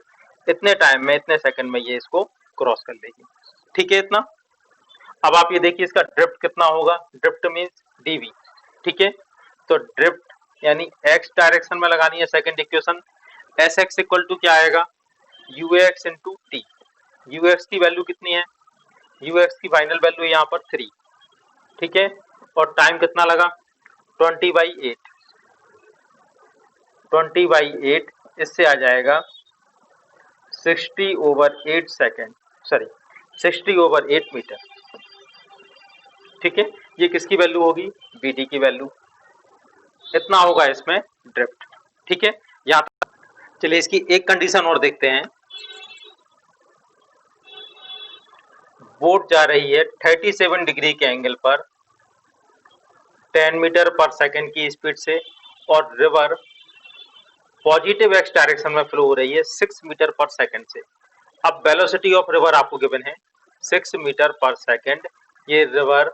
इतने टाइम में, इतने सेकंड में ये इसको क्रॉस कर लेगी। ठीक है इतना। अब आप ये देखिए इसका ड्रिफ्ट कितना होगा, ड्रिफ्ट मींस डीवी। ठीक है, तो ड्रिफ्ट यानी एक्स डायरेक्शन में लगानी है second equation. S X equal to क्या आएगा, U X into T. U X की वैल्यू कितनी है, यू एक्स की फाइनल वैल्यू है यहाँ पर 3, ठीक है। और टाइम कितना लगा, 20/8। 20/8 इससे आ जाएगा 60/8 सेकेंड, सॉरी 60/8 मीटर, ठीक है। ये किसकी वैल्यू होगी, बी डी की वैल्यू। इतना होगा इसमें ड्रिफ्ट, ठीक है। यहाँ तक चलिए इसकी एक कंडीशन और देखते हैं। बोट जा रही है 37 डिग्री के एंगल पर 10 मीटर पर सेकेंड की स्पीड से, और रिवर पॉजिटिव एक्स डायरेक्शन में फ्लो हो रही है 6 मीटर पर सेकेंड से। अब वेलोसिटी ऑफ रिवर आपको गिवन है 6 मीटर पर सेकेंड। ये रिवर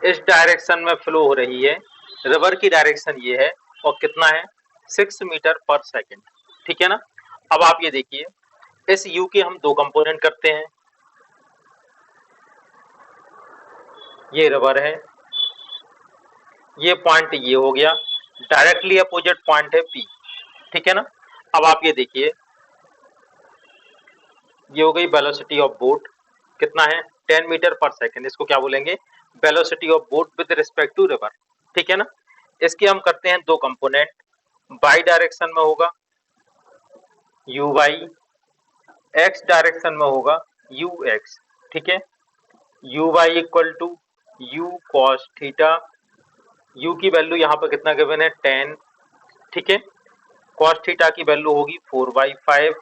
इस डायरेक्शन में फ्लो हो रही है, रिवर की डायरेक्शन ये है, और कितना है 6 मीटर पर सेकेंड, ठीक है ना। अब आप ये देखिए, इस u के हम दो कंपोनेंट करते हैं। ये रिवर है, ये पॉइंट ये हो गया, डायरेक्टली अपोजिट पॉइंट है P, ठीक है ना। अब आप ये देखिए, ये हो गई वेलोसिटी ऑफ बोट, कितना है 10 मीटर पर सेकेंड। इसको क्या बोलेंगे, velocity of boat with respect to river, ठीक है ना। इसके हम करते हैं दो कंपोनेंट, बाई डायरेक्शन में होगा यू वाई, एक्स डायरेक्शन में होगा यू एक्स, ठीक है। U Y equal to U cos theta, U की वैल्यू यहाँ पर कितना गिवन है 10, ठीक है। कॉस थीटा की वैल्यू होगी 4/5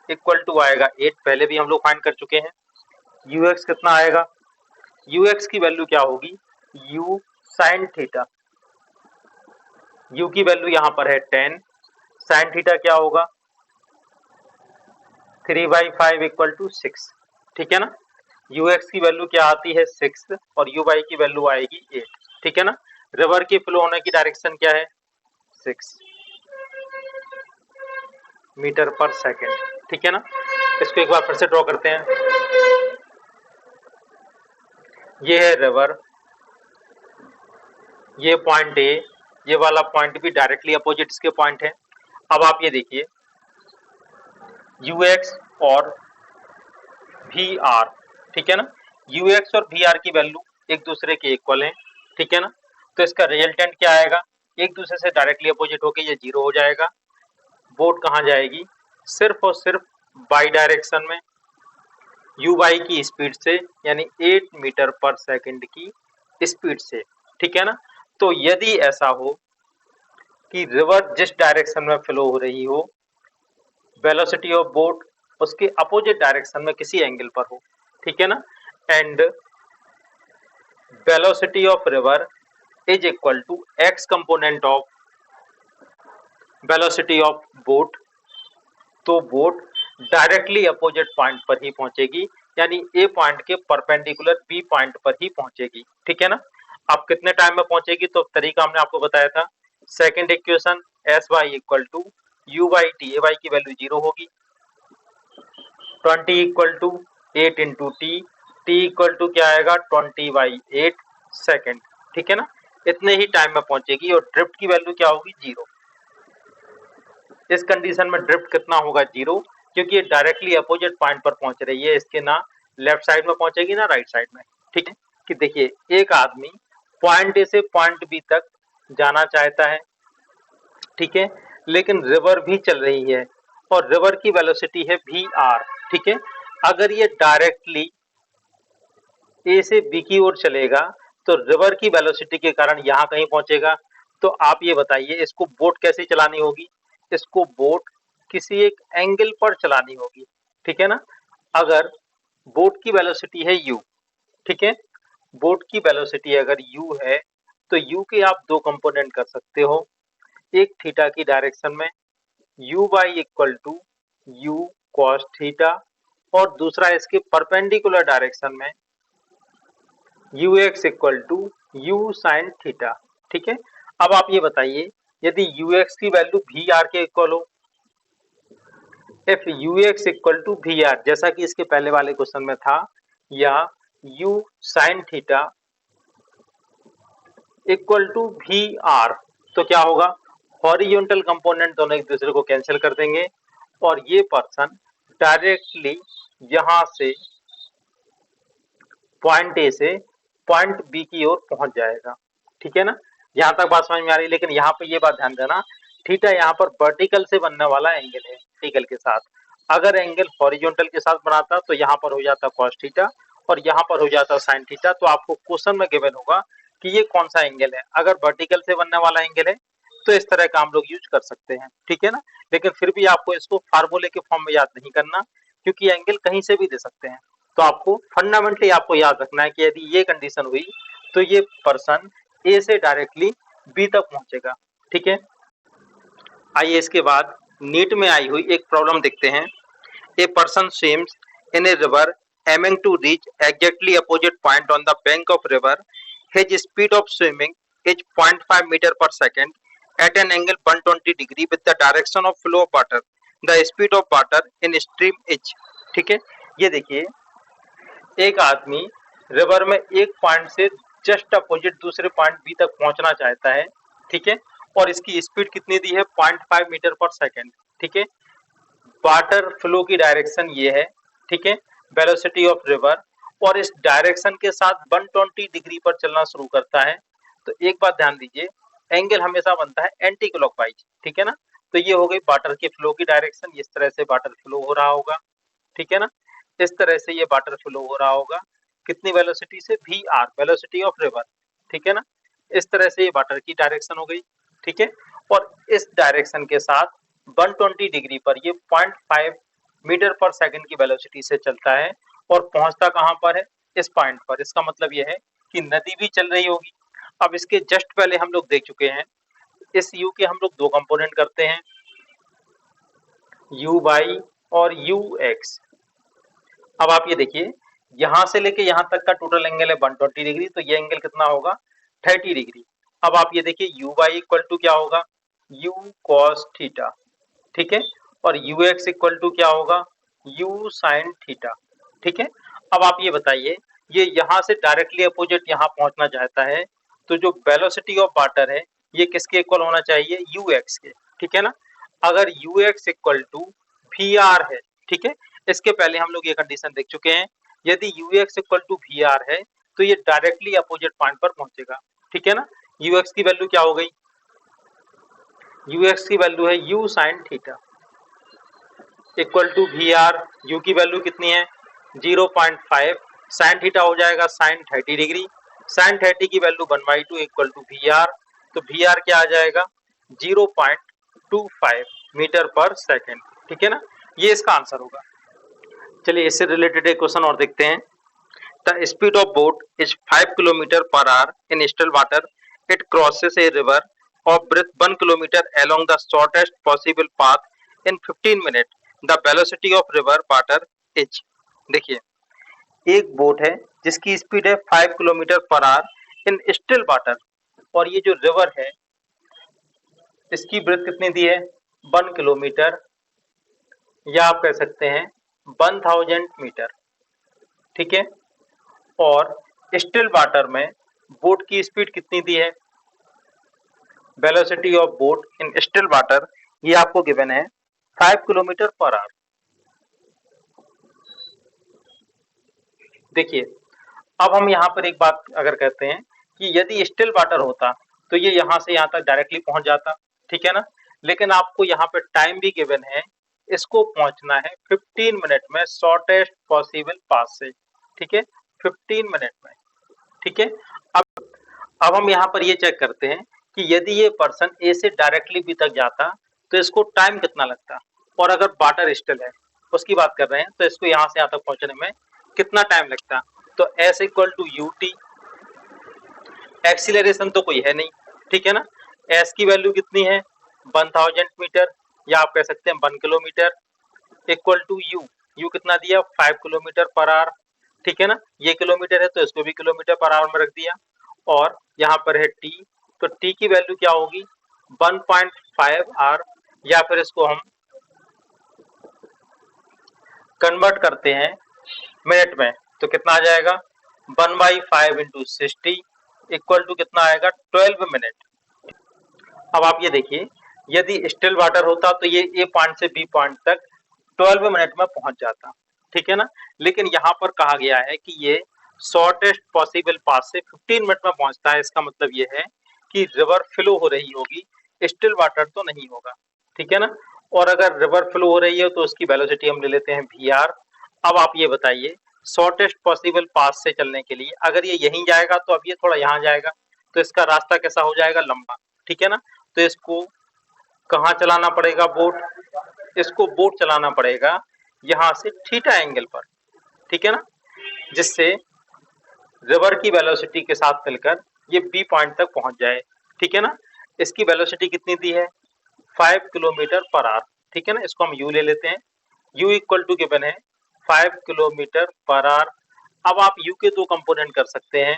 इक्वल टू आएगा 8, पहले भी हम लोग फाइंड कर चुके हैं। यू एक्स कितना आएगा, यू एक्स की वैल्यू क्या होगी, यू साइन थीटा, यू की वैल्यू यहाँ पर है 10, साइन थीटा क्या होगा 3/5 इक्वल टू 6, ठीक है ना। यू एक्स की वैल्यू क्या आती है 6, और यू वाई की वैल्यू आएगी 8, ठीक है ना। रिवर की फ्लो होने की डायरेक्शन क्या है 6 मीटर पर सेकेंड, ठीक है ना। इसको एक बार फिर से ड्रॉ करते हैं। ये है रिवर, ये पॉइंट ए, ये वाला पॉइंट भी डायरेक्टली अपोजिट इसके पॉइंट है। अब आप ये देखिए, यू एक्स और वी आर, ठीक है ना। यू एक्स और वी आर की वैल्यू एक दूसरे के इक्वल है, ठीक है ना। तो इसका रिजल्टेंट क्या आएगा, एक दूसरे से डायरेक्टली अपोजिट होकर ये जीरो हो जाएगा। बोट कहाँ जाएगी, सिर्फ और सिर्फ बाई डायरेक्शन में यू वाई की स्पीड से, यानी 8 मीटर पर सेकंड की स्पीड से, ठीक है ना। तो यदि ऐसा हो कि रिवर जिस डायरेक्शन में फ्लो हो रही हो, वेलोसिटी ऑफ बोट उसके अपोजिट डायरेक्शन में किसी एंगल पर हो, ठीक है ना, and velocity of river is equal to X component of velocity of boat, तो बोट डायरेक्टली अपोजिट पॉइंट पर ही पहुंचेगी, यानी ए पॉइंट के परपेंडिकुलर बी पॉइंट पर ही पहुंचेगी, ठीक है ना। अब कितने टाइम में पहुंचेगी, तो तरीका हमने आपको बताया था। Second equation S Y equal to U Y T, A Y की वैल्यू 0 होगी, 20 equal to 8 into T, T equal to क्या आएगा 20/8 सेकेंड, ठीक है ना। इतने ही टाइम में पहुंचेगी, और ड्रिफ्ट की वैल्यू क्या होगी 0। इस कंडीशन में ड्रिफ्ट कितना होगा 0, क्योंकि ये डायरेक्टली अपोजिट पॉइंट पर पहुंच रही है, इसके ना लेफ्ट साइड में पहुंचेगी ना राइट साइड में, ठीक है। कि देखिए, एक आदमी पॉइंट ए से पॉइंट बी तक जाना चाहता है, ठीक है, लेकिन रिवर भी चल रही है, और रिवर की वेलोसिटी है वी आर, ठीक है। अगर ये डायरेक्टली ए से बी की ओर चलेगा, तो रिवर की वेलोसिटी के कारण यहाँ कहीं पहुंचेगा। तो आप ये बताइए, इसको बोट कैसे चलानी होगी, इसको बोट किसी एक एंगल पर चलानी होगी, ठीक है ना। अगर बोट की वेलोसिटी है u, ठीक है, बोट की वेलोसिटी अगर u है, तो u के आप दो कंपोनेंट कर सकते हो, एक थीटा की डायरेक्शन में U Y equal to U cos theta, और दूसरा इसके परपेंडिकुलर डायरेक्शन में U X equal to U sine theta, ठीक है। अब आप ये बताइए, यदि यू एक्स की वैल्यू वी आर के इक्वल हो, if U X equal to V R, जैसा कि इसके पहले वाले क्वेश्चन में था, या U sine theta equal to V R, तो क्या होगा, हॉरिजॉन्टल कंपोनेंट दोनों एक दूसरे को कैंसिल कर देंगे और ये पर्सन डायरेक्टली यहां से पॉइंट ए से पॉइंट बी की ओर पहुंच जाएगा। ठीक है ना, यहां तक बात समझ में आ रही है। लेकिन यहाँ पे ये बात ध्यान देना, थीटा यहाँ पर वर्टिकल से बनने वाला एंगल है वर्टिकल के साथ। अगर एंगल हॉरिजॉन्टल के साथ बनाता तो यहाँ पर हो जाता कॉस थीटा और यहाँ पर हो जाता साइन थीटा। तो आपको क्वेश्चन में गिवन होगा कि ये कौन सा एंगल है। अगर वर्टिकल से बनने वाला एंगल है तो इस तरह का हम लोग यूज कर सकते हैं। ठीक है ना, लेकिन फिर भी आपको इसको फार्मूले के फॉर्म में याद नहीं करना, क्योंकि एंगल कहीं से भी दे सकते हैं। तो आपको फंडामेंटली आपको याद रखना है कि यदि ये कंडीशन हुई तो ये पर्सन ए से डायरेक्टली बी तक पहुंचेगा। ठीक है, आइए इसके बाद नीट में आई हुई एक प्रॉब्लम देखते हैं। A person swims in a river aiming to reach exactly opposite point on the bank of river. His speed of swimming is 0.5 meter per second at an angle 120 degree with the direction of flow of water. The speed of water in stream is, ठीक है, ये देखिए एक आदमी river में एक point से just opposite दूसरे पॉइंट बी तक पहुंचना चाहता है। ठीक है, और इसकी स्पीड कितनी दी है, 0.5 मीटर पर सेकेंड। ठीक है, वाटर फ्लो की डायरेक्शन ये है। ठीक है, वेलोसिटी ऑफ रिवर, और इस डायरेक्शन के साथ 120 डिग्री पर चलना शुरू करता है। तो एक बात ध्यान दीजिए, एंगल हमेशा बनता है एंटी क्लॉकवाइज। ठीक है ना, तो ये हो गई वाटर के फ्लो की डायरेक्शन, इस तरह से वाटर फ्लो हो रहा होगा। ठीक है ना, इस तरह से ये वाटर फ्लो हो रहा होगा, कितनी वेलोसिटी से, V R, velocity of river. ठीक है ना, इस तरह से ये वाटर की डायरेक्शन हो गई। ठीक है, और इस डायरेक्शन के साथ 120 डिग्री पर ये 0.5 मीटर पर सेकंड की वेलोसिटी से चलता है और पहुंचता कहां पर है, इस पॉइंट पर। इसका मतलब यह है कि नदी भी चल रही होगी। अब इसके जस्ट पहले हम लोग देख चुके हैं, इस u के हम लोग दो कंपोनेंट करते हैं, u y और u x। अब आप ये देखिए, यहां से लेके यहां तक का टोटल एंगल है 120 डिग्री, तो ये एंगल कितना होगा, 30 डिग्री। अब आप ये देखिए u y इक्वल टू क्या होगा, u cos थीटा। ठीक है, और u x इक्वल टू क्या होगा, u sin थीटा। ठीक है, अब आप ये बताइए, ये यहाँ से डायरेक्टली अपोजिट यहाँ पहुंचना चाहता है, तो जो वेलोसिटी ऑफ वाटर है ये किसके इक्वल होना चाहिए, ux के। ठीक है ना, अगर ux equal to V R है, ठीक है, इसके पहले हम लोग ये कंडीशन देख चुके हैं, यदि ux equal to V R है तो ये डायरेक्टली अपोजिट पॉइंट पर पहुंचेगा। ठीक है ना, ux की वैल्यू क्या हो गई, ux की वैल्यू है u sin theta equal to V R. U की वैल्यू कितनी है, 0.5, साइन थीटा हो जाएगा साइन 30 डिग्री, साइन 30 की value 1/2 equal to V R. तो वी आर क्या आ जाएगा, 0.25 मीटर पर सेकेंड। ठीक है ना, ये इसका आंसर होगा। चलिए इससे रिलेटेड एक क्वेश्चन और देखते हैं। The speed of boat is 5 kilometre per hour in still water, it crosses a river of breadth 1 kilometer along the shortest possible path in 15 minutes. The velocity of river water is, देखिए एक boat है जिसकी speed है 5 kilometre per hour in still water, और ये जो river है इसकी ब्रेथ कितनी दी है, 1 किलोमीटर, या आप कह सकते हैं 1000 मीटर। ठीक है, और स्टिल वाटर में बोट की स्पीड कितनी दी है, velocity of boat in still water, ये आपको गिवन है 5 किलोमीटर पर आवर। देखिए अब हम यहाँ पर एक बात अगर कहते हैं कि यदि स्टिल वाटर होता तो ये यहाँ से यहाँ तक डायरेक्टली पहुंच जाता। ठीक है ना, लेकिन आपको यहाँ पे टाइम भी गिवन है, इसको पहुंचना है 15 मिनट में शॉर्टेस्ट पॉसिबल पाथ से। ठीक है, 15 मिनट में। ठीक है, अब हम यहाँ पर ये चेक करते हैं कि यदि ये पर्सन ए से डायरेक्टली बी तक जाता तो इसको टाइम कितना लगता, और अगर वाटर स्टिल है उसकी बात कर रहे हैं तो इसको यहाँ से यहाँ तक पहुंचने में कितना टाइम लगता। तो S equal to U T, acceleration तो कोई है नहीं। ठीक है ना, एस की वैल्यू कितनी है, 1000 मीटर, या आप कह सकते हैं 1 kilometre, equal to U, U कितना दिया, 5 किलोमीटर पर आवर। ठीक है ना, ये किलोमीटर है तो इसको भी किलोमीटर पर आवर में रख दिया, और यहाँ पर है टी, तो टी की वैल्यू क्या होगी, 1.5 आवर, या फिर इसको हम कन्वर्ट करते हैं मिनट में तो कितना आ जाएगा, 1/5 इंटू 60, इक्वल टू कितना आएगा 12 मिनट। अब आप ये देखिए, यदि स्टिल वाटर होता तो ये ए पॉइंट से बी पॉइंट तक 12 मिनट में पहुंच जाता, ठीक है ना। लेकिन यहाँ पर कहा गया है कि ये शॉर्टेस्ट पॉसिबल पाथ से 15 मिनट में पहुंचता है। इसका मतलब ये है कि रिवर फ्लो हो रही होगी, स्टिल वाटर तो नहीं होगा, ठीक है ना। और अगर रिवर फ्लो हो रही है तो उसकी वेलोसिटी हम ले लेते हैं वी आर। अब आप ये बताइए, शॉर्टेस्ट पॉसिबल पाथ से चलने के लिए अगर ये यहीं जाएगा तो अब ये थोड़ा यहाँ जाएगा, तो इसका रास्ता कैसा हो जाएगा, लंबा, ठीक है ना। तो इसको कहाँ चलाना पड़ेगा, बोट, इसको बोट चलाना पड़ेगा यहाँ से थीटा एंगल पर, ठीक है ना, जिससे रिवर की वेलोसिटी के साथ मिलकर ये बी पॉइंट तक पहुंच जाए, ठीक है ना। इसकी वेलोसिटी कितनी दी है, 5 किलोमीटर पर आवर, ठीक है ना। इसको हम यू ले लेते हैं, यू इक्वल टू गिवन है 5 किलोमीटर पर आवर। अब आप यू के दो कंपोनेंट कर सकते हैं,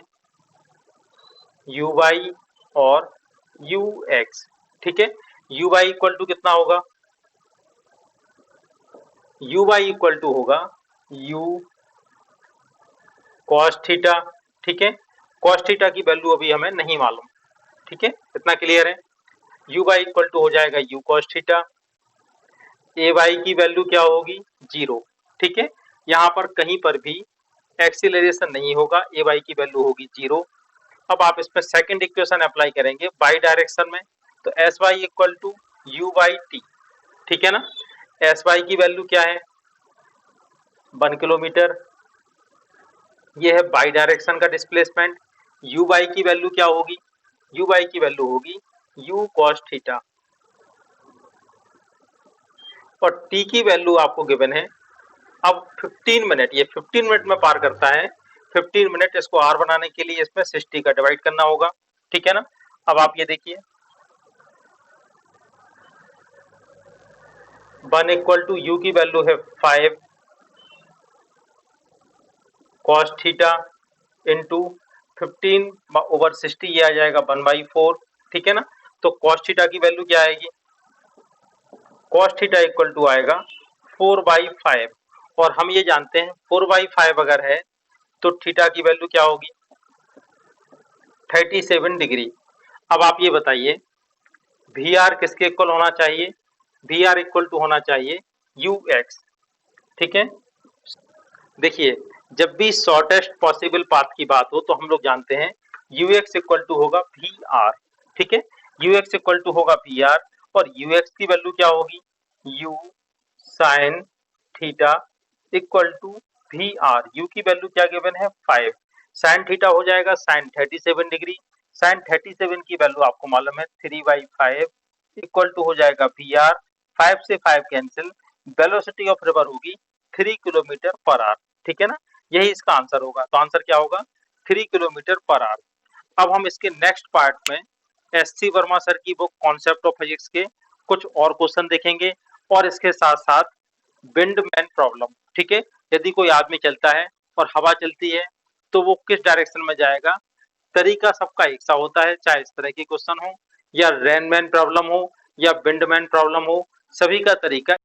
यू वाई और यू एक्स, ठीक है। यू वाई इक्वल टू कितना होगा, यू वाई इक्वल टू होगा यू कॉस थीटा, ठीक है। कॉस थीटा की वैल्यू अभी हमें नहीं मालूम, ठीक है, इतना क्लियर है। यू वाई इक्वल टू हो जाएगा U cos theta, A Y की वैल्यू क्या होगी, 0, ठीक है। यहाँ पर कहीं पर भी एक्सीलरेशन नहीं होगा, ए वाई की वैल्यू होगी 0। अब आप इसमें सेकंड इक्वेशन अप्लाई करेंगे बाई डायरेक्शन में, तो S Y equal to U Y T, ठीक है ना। एस वाई की वैल्यू क्या है, 1 किलोमीटर, ये है बाई डायरेक्शन का डिस्प्लेसमेंट। यू बाई की वैल्यू क्या होगी, यू बाई की वैल्यू होगी यू कॉस थीटा, और टी की वैल्यू आपको गिवन है अब 15 मिनट, ये 15 मिनट में पार करता है। 15 मिनट, इसको आर बनाने के लिए इसमें 60 का डिवाइड करना होगा, ठीक है ना। अब आप ये देखिए, 1 इक्वल टू यू की वैल्यू है 5 कॉस थीटा इंटू 15/60, ये आ जाएगा 1/4, ठीक है ना। तो कॉस थीटा की वैल्यू क्या आएगी, कॉस थीटा इक्वल टू आएगा 4/5, और हम ये जानते हैं 4/5 अगर है तो थीटा की वैल्यू क्या होगी, 37 डिग्री। अब आप ये बताइए, वी आर किसके इक्वल होना चाहिए, वी आर इक्वल टू होना चाहिए यू एक्स, ठीक है। देखिए, जब भी शॉर्टेस्ट पॉसिबल पाथ की बात हो तो हम लोग जानते हैं यू एक्स इक्वल टू होगा वी आर, ठीक है। यू एक्स इक्वल टू होगा वी आर, और यू एक्स की वैल्यू क्या होगी, U sine theta equal to V R. U की वैल्यू क्या गिवन है, 5, साइन थीटा हो जाएगा साइन 37 डिग्री, साइन 37 की वैल्यू आपको मालूम है 3/5 इक्वल टू हो जाएगा वी आर, 5 से 5 कैंसिल, वेलोसिटी ऑफ रिवर होगी 3 किलोमीटर पर आवर, ठीक है ना। यही इसका आंसर होगा, तो आंसर क्या होगा, 3 किलोमीटर पर आवर। अब हम इसके नेक्स्ट पार्ट में एस सी वर्मा सर की बुक कॉन्सेप्ट ऑफ फिजिक्स के कुछ और क्वेश्चन देखेंगे, और इसके साथ साथ विंडमैन प्रॉब्लम, ठीक है। यदि कोई आदमी चलता है और हवा चलती है तो वो किस डायरेक्शन में जाएगा, तरीका सबका एक सा होता है, चाहे इस तरह की क्वेश्चन हो या रेनमैन प्रॉब्लम हो या विंडमैन प्रॉब्लम हो, सभी का तरीका